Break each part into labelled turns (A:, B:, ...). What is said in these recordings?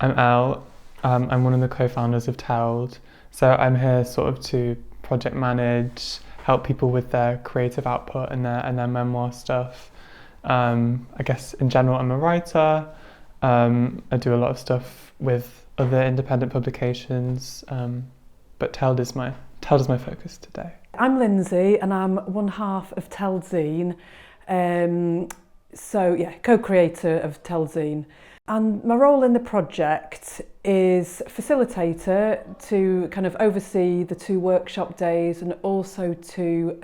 A: I'm Elle. I'm one of the co-founders of TELD. So I'm here sort of to project manage, help people with their creative output and their memoir stuff. I guess in general I'm a writer. I do a lot of stuff with other independent publications, but TELD is my focus today.
B: I'm Lindsay and I'm one half of TELD Zine. Co-creator of TELD Zine. And my role in the project is facilitator to kind of oversee the 2 workshop days and also to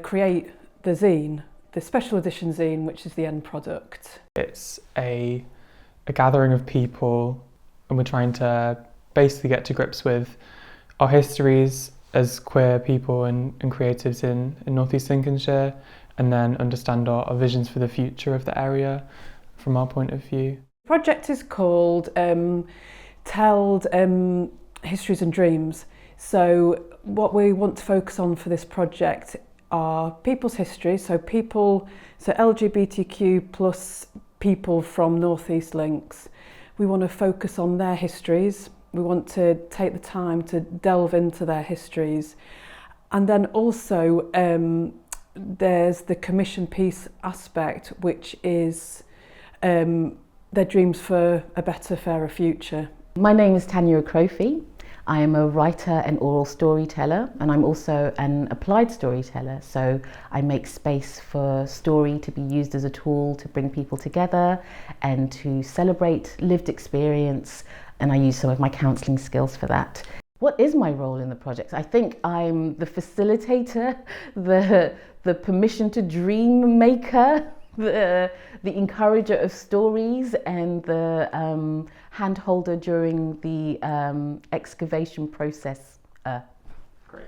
B: create the zine, the special edition zine, which is the end product.
A: It's a gathering of people, and we're trying to basically get to grips with our histories as queer people and creatives in North East Lincolnshire, and then understand our visions for the future of the area from our point of view.
B: The project is called TELD Histories and Dreams. So what we want to focus on for this project are people's histories, so LGBTQ plus people from North East Links. We want to focus on their histories. We want to take the time to delve into their histories. And then also there's the commission piece aspect, which is their dreams for a better, fairer future.
C: My name is Tanya Okrofi. I am a writer and oral storyteller, and I'm also an applied storyteller. So I make space for story to be used as a tool to bring people together and to celebrate lived experience, and I use some of my counselling skills for that. What is my role in the project? I think I'm the facilitator, the permission to dream maker, the encourager of stories, and the hand holder during the excavation process.
A: Great.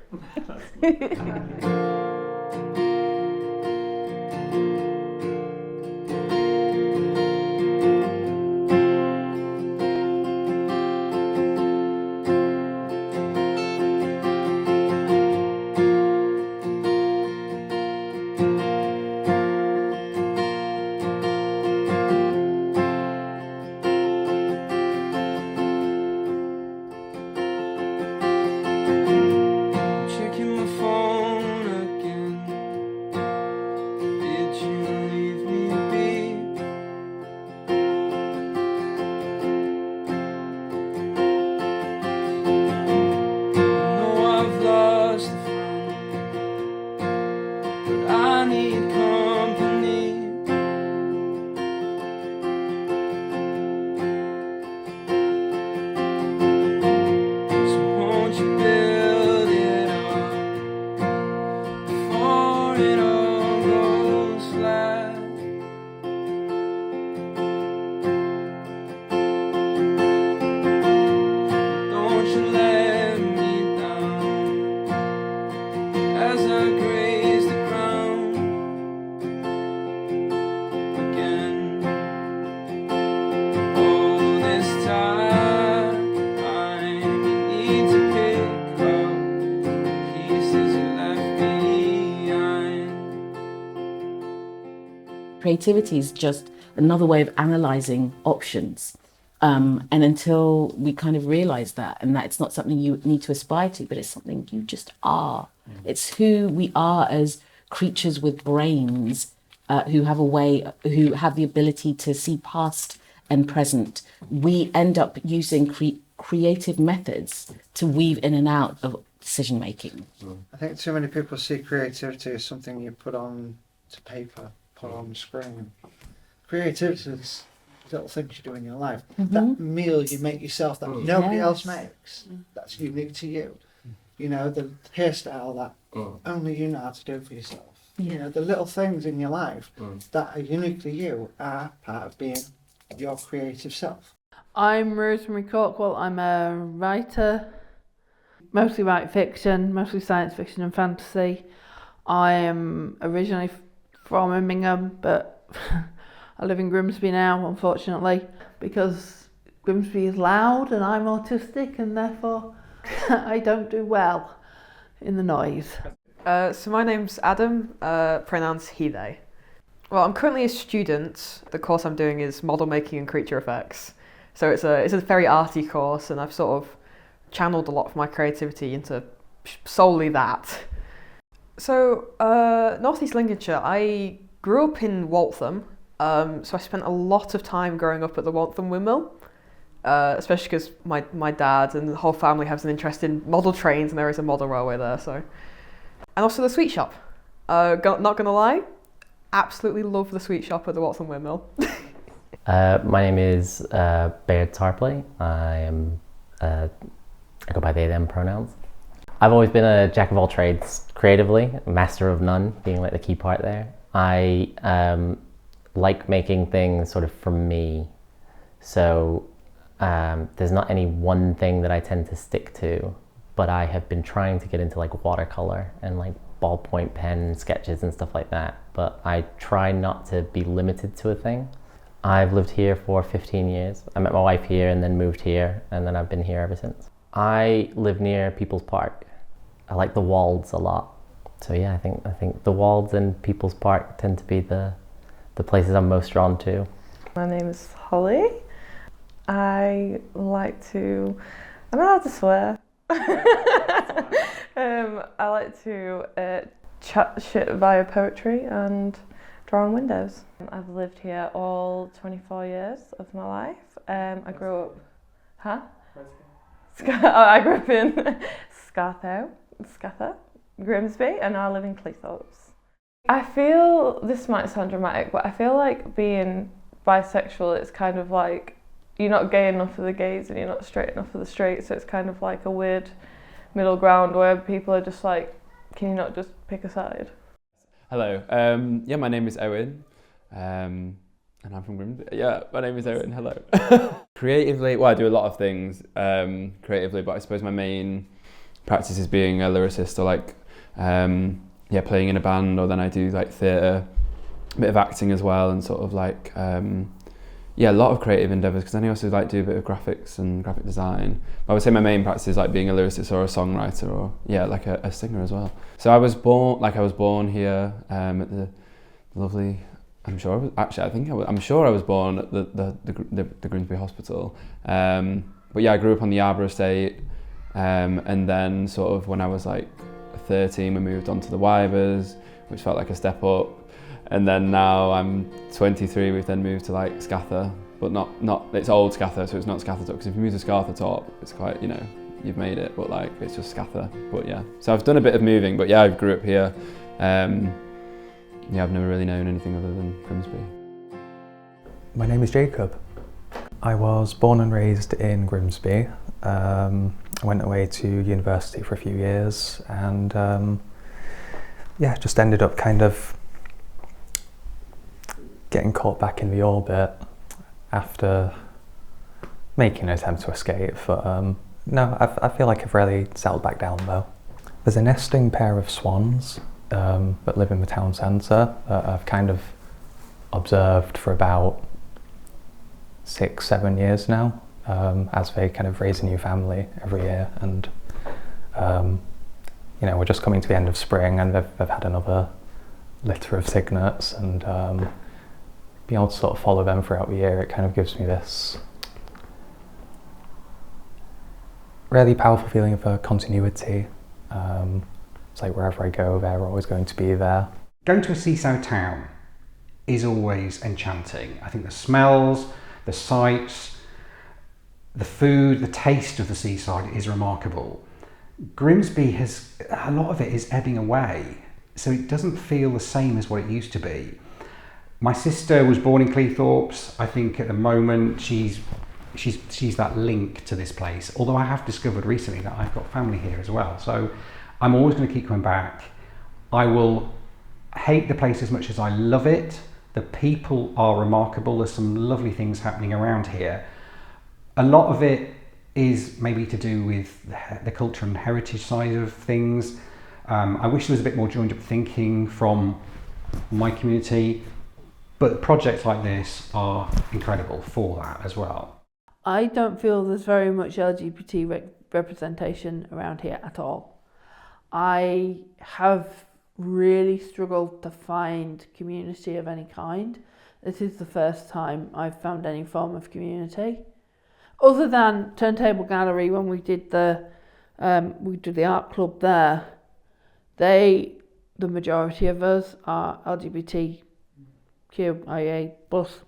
C: Creativity is just another way of analysing options. And until we kind of realise that, and that it's not something you need to aspire to, but it's something you just are. It's who we are as creatures with brains who have the ability to see past and present. We end up using creative methods to weave in and out of decision making.
D: I think too many people see creativity as something you put on to paper, put on the screen. Creativity is little things you do in your life. That meal you make yourself that nobody else makes, that's unique to you. You know, the hairstyle that only you know how to do for yourself. You know, the little things in your life that are uniquely you are part of being your creative self.
E: I'm Rosemary Corkwell. I'm a writer, mostly write fiction, mostly science fiction and fantasy. I am originally from Birmingham, but I live in Grimsby now, unfortunately, because Grimsby is loud and I'm autistic and therefore I don't do well in the noise.
F: So my name's Adam, pronouns he, they. Well, I'm currently a student. The course I'm doing is model making and creature effects. So it's a very arty course, and I've sort of channeled a lot of my creativity into solely that. So North East Lincolnshire, I grew up in Waltham, so I spent a lot of time growing up at the Waltham Windmill, especially because my dad and the whole family has an interest in model trains, and there is a model railway there. So, and also the sweet shop. Not gonna lie, absolutely love the sweet shop at the Waltham Windmill.
G: My name is Baird Tarpley. I go by they them pronouns. I've always been a jack of all trades creatively, master of none being like the key part there. I like making things sort of for me. So there's not any one thing that I tend to stick to, but I have been trying to get into like watercolor and like ballpoint pen sketches and stuff like that. But I try not to be limited to a thing. I've lived here for 15 years. I met my wife here and then moved here, and then I've been here ever since. I live near People's Park. I like the Wolds a lot. So yeah, I think the Wolds and People's Park tend to be the places I'm most drawn to.
H: My name is Holly. I like to, I'm allowed to swear. I like to chat shit via poetry and draw on windows. I've lived here all 24 years of my life. I grew up, I grew up in Scatha, Grimsby, and now I live in Cleethorpes. I feel, this might sound dramatic, but I feel like being bisexual, it's kind of like, you're not gay enough for the gays and you're not straight enough for the straight, so it's kind of like a weird middle ground where people are just like, can you not just pick a side?
I: Hello, yeah, my name is Owen, and I'm from Grimsby. Yeah, my name is Owen, hello. Creatively, well, I do a lot of things creatively, but I suppose my main practice is being a lyricist, or like, playing in a band, or then I do like theatre, a bit of acting as well, and sort of like, a lot of creative endeavours, because then I also like do a bit of graphics and graphic design. But I would say my main practice is like being a lyricist or a songwriter, or like a singer as well. So I was born here at the lovely, I'm sure I was born at the Grimsby Hospital. But yeah, I grew up on the Arbor Estate, and then sort of when I was like 13, we moved on to the Wybers, which felt like a step up. And then now I'm 23, we've then moved to like Scatha, but not it's old Scatha, so it's not Scatha Top, because if you move to Scatha Top, it's quite, you've made it, but like it's just Scatha. But yeah, so I've done a bit of moving, but yeah, I grew up here. I've never really known anything other than Grimsby.
J: My name is Jacob. I was born and raised in Grimsby. I went away to university for a few years, and just ended up kind of getting caught back in the orbit after making an attempt to escape. But no, I feel like I've really settled back down though. There's a nesting pair of swans that live in the town centre that I've kind of observed for about 6-7 years now, as they kind of raise a new family every year. And we're just coming to the end of spring, and they've had another litter of cygnets, and being able to sort of follow them throughout the year, it kind of gives me this really powerful feeling of continuity. It's like wherever I go, they're always going to be there.
K: Going to a seaside town is always enchanting. I think the smells, the sights, the food, the taste of the seaside is remarkable. Grimsby a lot of it is ebbing away, so it doesn't feel the same as what it used to be. My sister was born in Cleethorpes. I think at the moment she's that link to this place, although I have discovered recently that I've got family here as well. So I'm always going to keep coming back. I will hate the place as much as I love it. The people are remarkable. There's some lovely things happening around here. A lot of it is maybe to do with the culture and heritage side of things. I wish there was a bit more joined up thinking from my community. But projects like this are incredible for that as well.
E: I don't feel there's very much LGBT representation around here at all. I have really struggled to find community of any kind. This is the first time I've found any form of community. Other than Turntable Gallery, when we did the art club there, the majority of us are LGBTQIA plus,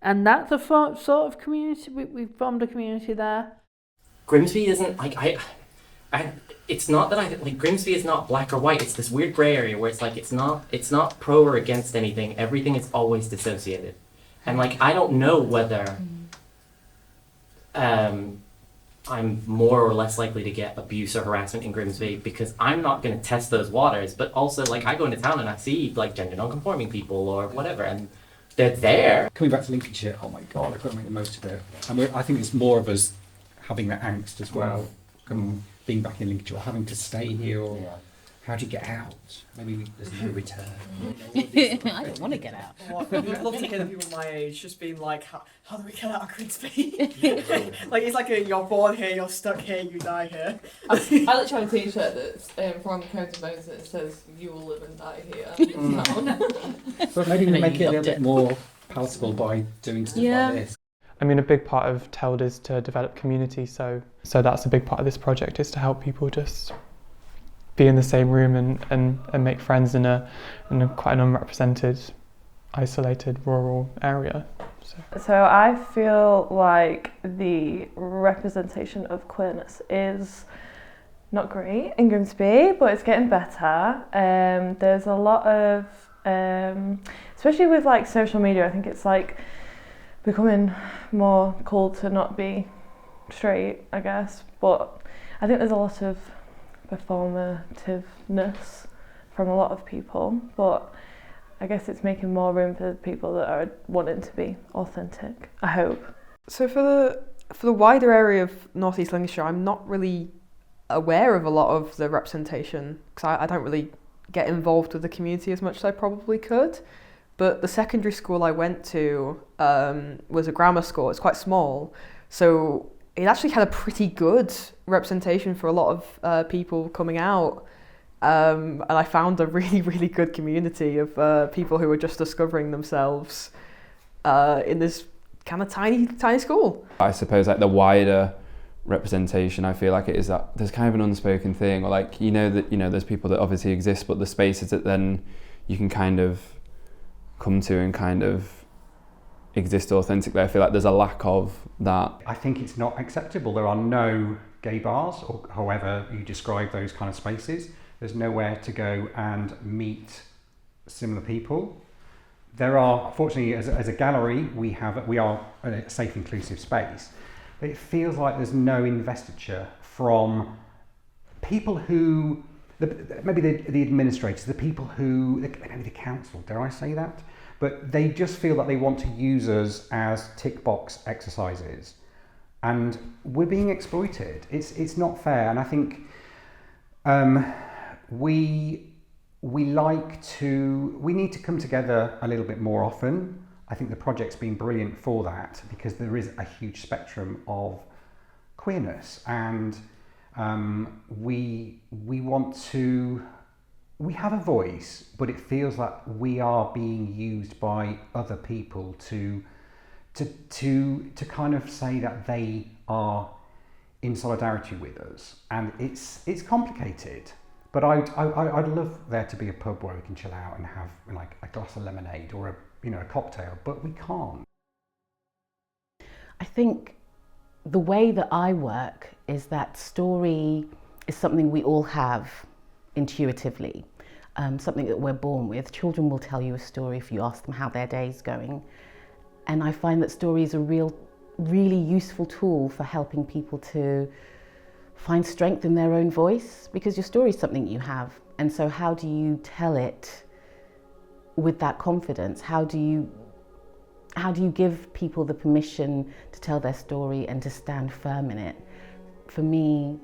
E: and that's a sort of community. We've formed a community there.
L: Grimsby isn't like it's not that Grimsby is not black or white. It's this weird grey area where it's like it's not pro or against anything. Everything is always dissociated, and like I don't know whether I'm more or less likely to get abuse or harassment in Grimsby because I'm not going to test those waters. But also, like, I go into town and I see like gender non-conforming people or whatever, and they're there.
K: Coming back to Lincolnshire, oh my God, I've got to make the most of it. And I think it's more of us having that angst as well, being back in Lincolnshire, or having to stay here, or how do you get out? Maybe there's no return.
C: I don't want to get out.
M: I'd love to hear the people my age just being like, how do we get out of Grimsby? Like, it's like you're born here, you're stuck here, you die here.
H: I literally have a t-shirt that's from Cones and Bones that says, you will live and die here.
K: But maybe we make it a little bit more palatable by doing stuff like this.
A: I mean, a big part of TELD is to develop community, so that's a big part of this project, is to help people just be in the same room and make friends in a quite an unrepresented, isolated, rural area.
H: So I feel like the representation of queerness is not great in Grimsby, but it's getting better. There's a lot of, especially with like social media, I think it's like becoming more cool to not be straight, I guess. But I think there's a lot of performativeness from a lot of people, but I guess it's making more room for people that are wanting to be authentic, I hope.
F: So for the wider area of North East Lincolnshire, I'm not really aware of a lot of the representation because I don't really get involved with the community as much as I probably could. But the secondary school I went to was a grammar school. It's quite small, so it actually had a pretty good representation for a lot of people coming out. And I found a really, really good community of people who were just discovering themselves in this kind of tiny school.
I: I suppose like the wider representation, I feel like it is that there's kind of an unspoken thing, or like there's people that obviously exist, but the spaces that then you can kind of come to and kind of exist authentically. I feel like there's a lack of that.
K: I think it's not acceptable. There are no gay bars, or however you describe those kind of spaces. There's nowhere to go and meet similar people. There are, fortunately, as a gallery, we are a safe, inclusive space. But it feels like there's no investiture from people who, maybe the administrators, the people who, maybe the council, dare I say that? But they just feel that they want to use us as tick box exercises. And we're being exploited. It's not fair. And I think we need to come together a little bit more often. I think the project's been brilliant for that because there is a huge spectrum of queerness, and we have a voice, but it feels like we are being used by other people to kind of say that they are in solidarity with us, and it's complicated. But I'd love there to be a pub where we can chill out and have like a glass of lemonade or a cocktail, but we can't.
C: I think the way that I work is that story is something we all have intuitively, something that we're born with. Children will tell you a story if you ask them how their day's going. And I find that story is a really useful tool for helping people to find strength in their own voice, because your story is something you have. And so how do you tell it with that confidence? How do you give people the permission to tell their story and to stand firm in it? For me,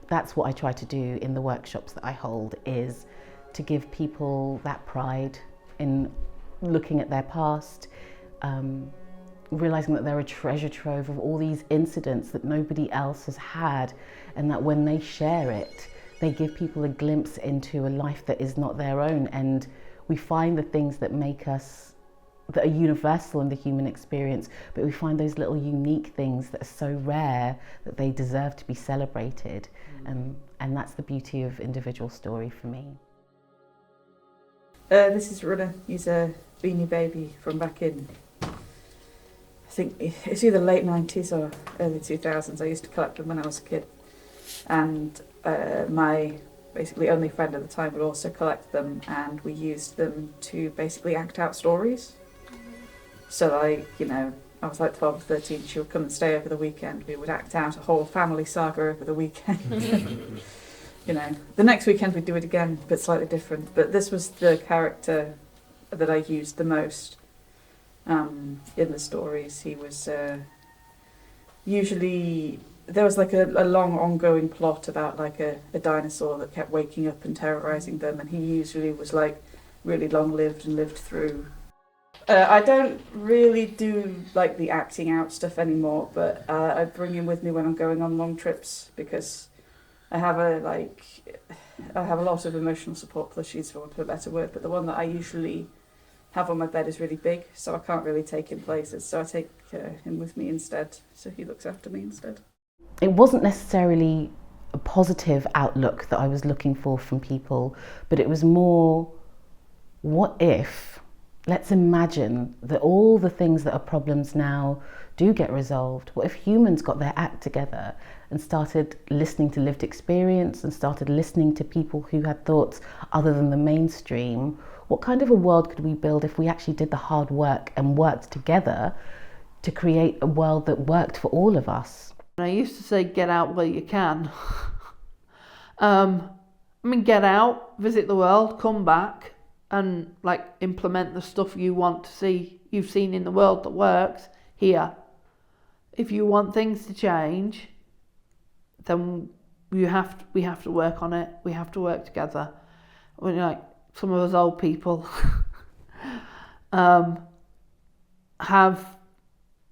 C: that's what I try to do in the workshops that I hold, is to give people that pride in looking at their past, realizing that they're a treasure trove of all these incidents that nobody else has had, and that when they share it, they give people a glimpse into a life that is not their own, and we find the things that make us that are universal in the human experience, but we find those little unique things that are so rare that they deserve to be celebrated. And that's the beauty of individual story for me.
N: This is Runner. He's a Beanie Baby from back in, I think it's either late 90s or early 2000s. I used to collect them when I was a kid. And my basically only friend at the time would also collect them, and we used them to basically act out stories. So I was like 12 or 13, she would come and stay over the weekend. We would act out a whole family saga over the weekend. The next weekend we'd do it again, but slightly different. But this was the character that I used the most in the stories. He was usually, there was like a long ongoing plot about like a dinosaur that kept waking up and terrorising them, and he usually was like really long lived and lived through. I don't really do like the acting out stuff anymore, but I bring him with me when I'm going on long trips, because I have a lot of emotional support plushies, for want of a better word, but the one that I usually have on my bed is really big, so I can't really take him places, so I take him with me instead, so he looks after me instead.
C: It wasn't necessarily a positive outlook that I was looking for from people, but it was more, what if, let's imagine that all the things that are problems now do get resolved. What if humans got their act together and started listening to lived experience and started listening to people who had thoughts other than the mainstream? What kind of a world could we build if we actually did the hard work and worked together to create a world that worked for all of us?
E: I used to say, get out while you can. Get out, visit the world, come back, and like implement the stuff you want to see, you've seen in the world that works here. If you want things to change, then we have to work on it. We have to work together. When like some of us old people have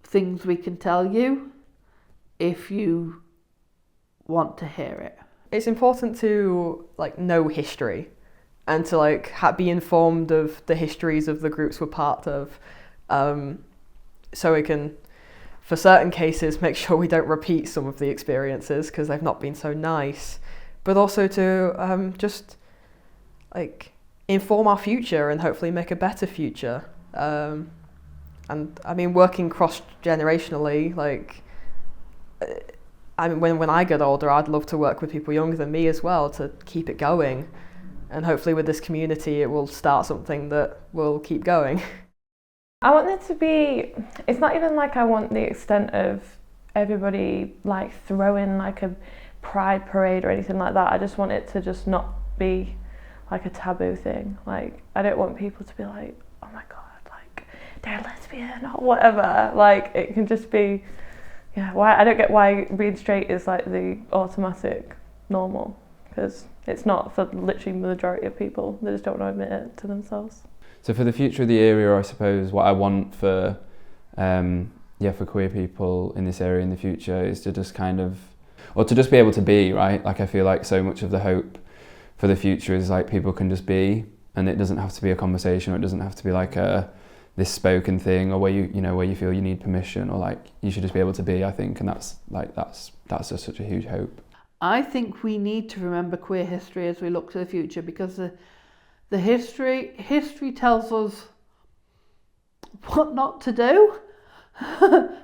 E: things we can tell you if you want to hear it.
F: It's important to like know history and to like be informed of the histories of the groups we're part of, so we can, for certain cases, make sure we don't repeat some of the experiences because they've not been so nice, but also to just like inform our future and hopefully make a better future. And I mean, working cross-generationally, like, when I get older, I'd love to work with people younger than me as well to keep it going. And hopefully with this community, it will start something that will keep going.
H: I want it to be, it's not even like I want the extent of everybody like throwing like a pride parade or anything like that. I just want it to just not be like a taboo thing. Like, I don't want people to be like, oh my God, like they're lesbian or whatever. Like, it can just be, why I don't get why being straight is like the automatic normal, because it's not for literally the majority of people. They just don't want to admit it to themselves.
I: So for the future of the area, I suppose what I want for queer people in this area in the future is to just kind of, or to just be able to be, right? Like, I feel like so much of the hope for the future is like people can just be, and it doesn't have to be a conversation, or it doesn't have to be like this spoken thing, or where you feel you need permission, or like you should just be able to be, I think, and that's just such a huge hope.
E: I think we need to remember queer history as we look to the future, because the history tells us what not to do.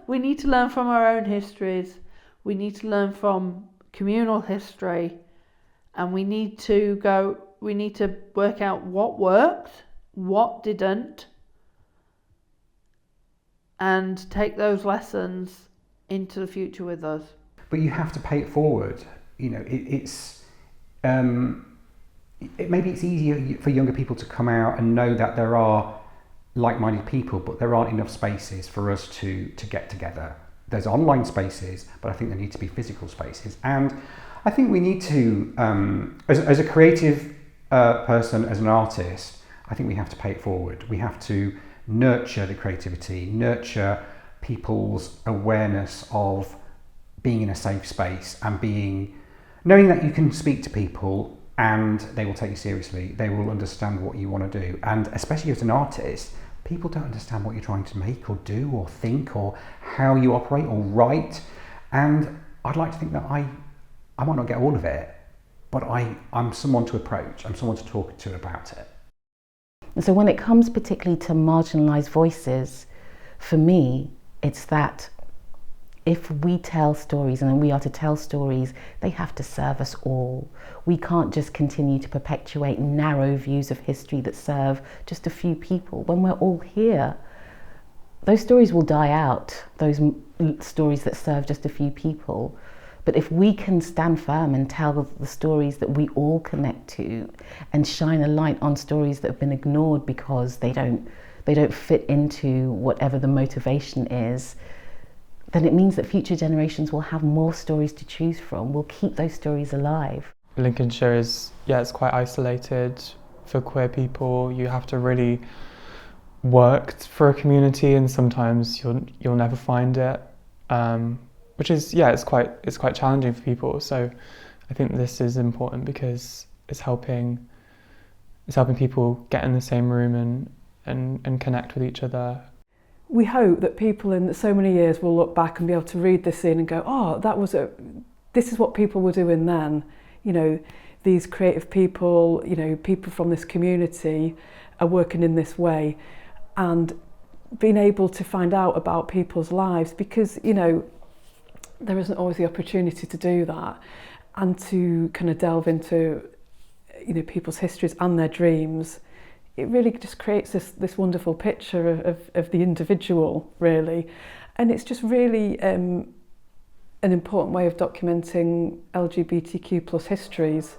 E: We need to learn from our own histories. We need to learn from communal history, and we need to work out what worked, what didn't, and take those lessons into the future with us.
K: But you have to pay it forward. Maybe it's easier for younger people to come out and know that there are like-minded people, but there aren't enough spaces for us to get together. There's online spaces, but I think there need to be physical spaces. And I think we need to, as a creative person, as an artist, I think we have to pay it forward. We have to nurture the creativity, nurture people's awareness of being in a safe space and knowing that you can speak to people and they will take you seriously. They will understand what you want to do. And especially as an artist, people don't understand what you're trying to make or do or think or how you operate or write. And I'd like to think that I might not get all of it, but I'm someone to approach, I'm someone to talk to about it.
C: And so when it comes particularly to marginalised voices, for me, it's that if we tell stories and we are to tell stories, they have to serve us all. We can't just continue to perpetuate narrow views of history that serve just a few people. When we're all here, those stories will die out, those stories that serve just a few people. But if we can stand firm and tell the stories that we all connect to and shine a light on stories that have been ignored because they don't fit into whatever the motivation is, then it means that future generations will have more stories to choose from. We'll keep those stories alive.
A: Lincolnshire is, it's quite isolated for queer people. You have to really work for a community, and sometimes you'll never find it, which is it's quite challenging for people. So I think this is important because it's helping people get in the same room and connect with each other.
B: We hope that people in so many years will look back and be able to read this in and go, oh, this is what people were doing then. You know, these creative people, you know, people from this community are working in this way, and being able to find out about people's lives, because, you know, there isn't always the opportunity to do that, and to kind of delve into, you know, people's histories and their dreams. It really just creates this wonderful picture of the individual, really. And it's just really an important way of documenting LGBTQ plus histories.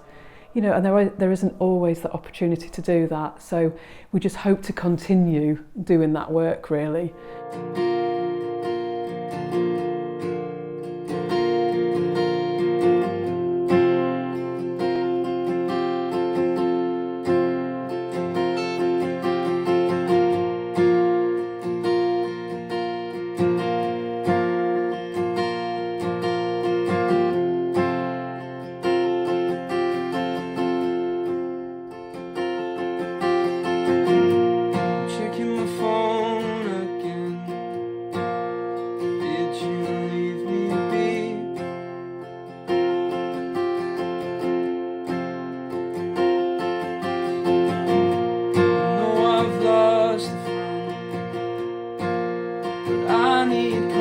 B: You know, and there isn't always the opportunity to do that. So we just hope to continue doing that work, really.
O: I need